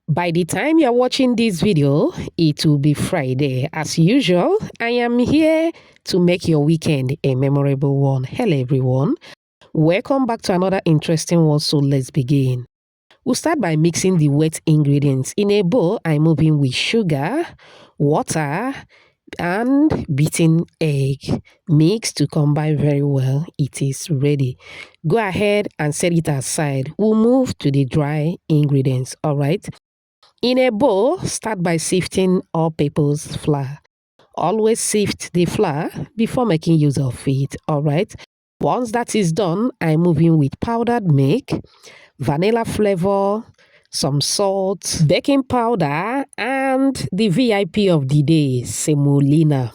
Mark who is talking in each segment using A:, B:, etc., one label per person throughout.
A: By the time you're watching this video, it will be Friday. As usual, I am here to make your weekend a memorable one. Hello, everyone. Welcome back to another interesting one. So let's begin. We'll start by mixing the wet ingredients. In a bowl, I'm moving with sugar, water, and beaten egg. Mix to combine very well. It is ready. Go ahead and set it aside. We'll move to the dry ingredients. All right. In a bowl, start by sifting all-purpose flour. Always sift the flour before making use of it, all right? Once that is done, I'm moving with powdered milk, vanilla flavor, some salt, baking powder, and the VIP of the day, semolina.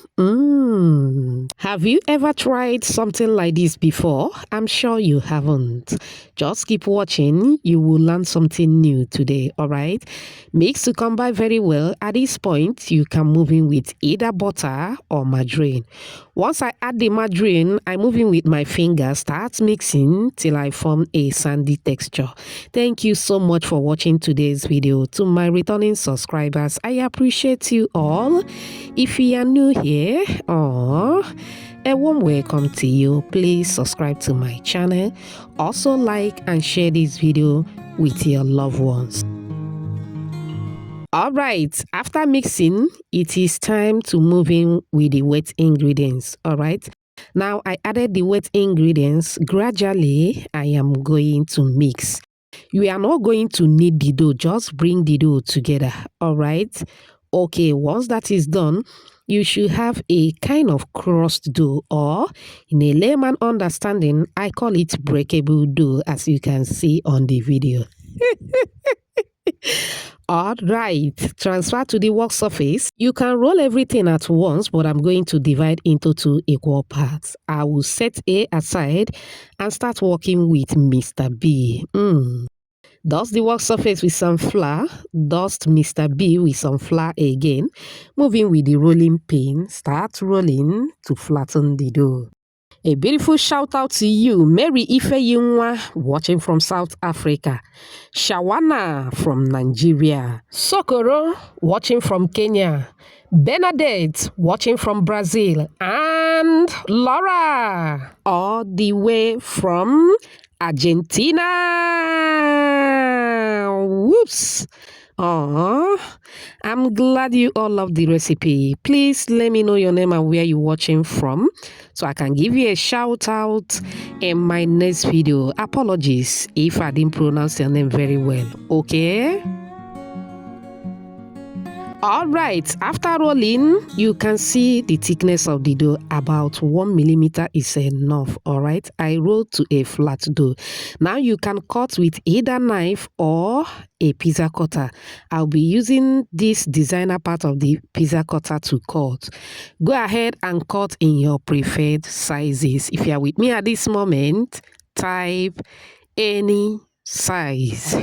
A: Have you ever tried something like this before? I'm sure you haven't. Just keep watching. You will learn something new today, all right? Mix to combine very well. At this point, you can move in with either butter or margarine. Once I add the margarine, I move in with my finger, start mixing till I form a sandy texture. Thank you so much for watching today's video. To my returning subscribers, I appreciate you all. If you are new here, a warm welcome to you. Please subscribe to my channel. Also like and share this video with your loved ones. All right, after mixing, it is time to move in with the wet ingredients. All right, now I added the wet ingredients. Gradually, I am going to mix. You are not going to knead the dough, just bring the dough together. All right, okay, once that is done, you should have a kind of crust dough, or in a layman understanding, I call it breakable dough, as you can see on the video. All right, transfer to the work surface. You can roll everything at once, but I'm going to divide into 2 equal parts. I will set A aside and start working with Mr. B. Dust the work surface with some flour. Dust Mr. B with some flour again. Moving with the rolling pin. Start rolling to flatten the dough. A beautiful shout out to you, Mary Ifeyinwa, watching from South Africa. Shawana from Nigeria. Sokoro, watching from Kenya. Bernadette, watching from Brazil. And Laura, all the way from Argentina. Whoops. I'm glad you all love the recipe. Please let me know your name and where you're watching from so I can give you a shout out in my next video. Apologies if I didn't pronounce your name very well, okay? All right, after rolling, you can see the thickness of the dough. About 1 millimeter is enough. All right, I rolled to a flat dough. Now you can cut with either knife or a pizza cutter. I'll be using this designer part of the pizza cutter to cut. Go ahead and cut in your preferred sizes. If you are with me at this moment, type any size.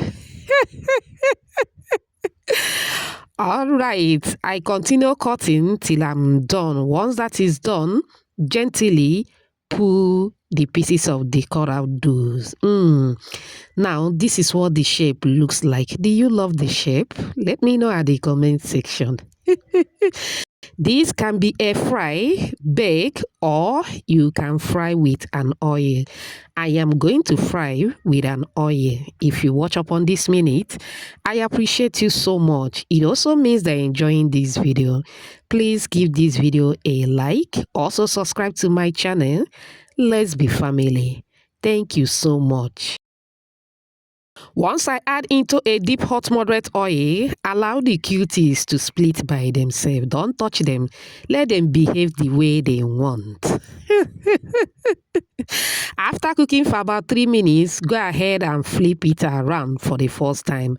A: All right, I continue cutting till I'm done. Once that is done, gently pull the pieces of the cut out doughs. Now, this is what the shape looks like. Do you love the shape? Let me know at the comment section. This can be air fry, bake, or you can fry with an oil. I am going to fry with an oil. If you watch up on this minute, I appreciate you so much. It also means that you're enjoying this video. Please give this video a like. Also subscribe to my channel. Let's be family. Thank you so much. Once I add into a deep hot moderate oil, allow the cuties to split by themselves. Don't touch them. Let them behave the way they want. After cooking for about 3 minutes, go ahead and flip it around for the first time.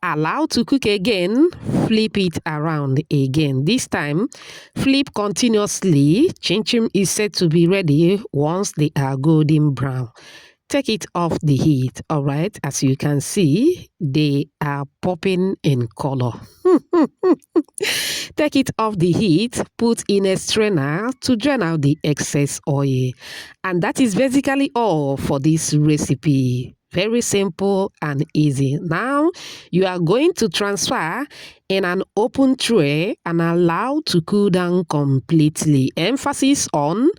A: Allow to cook again, flip it around again. This time, flip continuously. ChinChin is set to be ready once they are golden brown. Take it off the heat, all right? As you can see, they are popping in color. Take it off the heat, put in a strainer to drain out the excess oil. And that is basically all for this recipe. Very simple and easy. Now, you are going to transfer in an open tray and allow to cool down completely. Emphasis on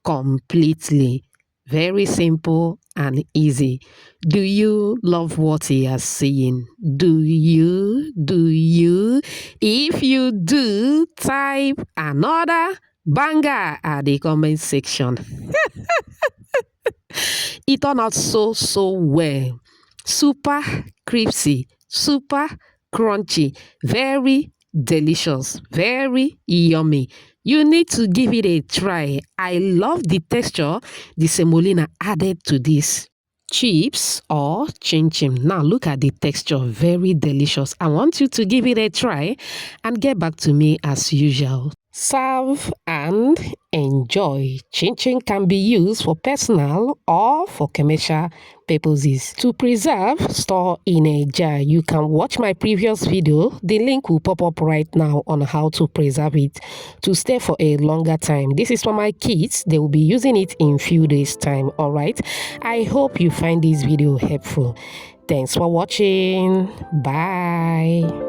A: completely. Very simple and easy. Do you love what you are seeing? Do you? Do you? If you do, type another banger at the comment section. It turned out so well. Super crispy, super crunchy, very delicious, very yummy. You need to give it a try. I love the texture the semolina added to this chips or chinchin. Now look at the texture, very delicious. I want you to give it a try and get back to me as usual. Serve and enjoy. Chinchin can be used for personal or for commercial purposes. To preserve, store in a jar. You can watch my previous video. The link will pop up right now on how to preserve it to stay for a longer time. This is for my kids. They will be using it in few days time. All right. I hope you find this video helpful. Thanks for watching. Bye.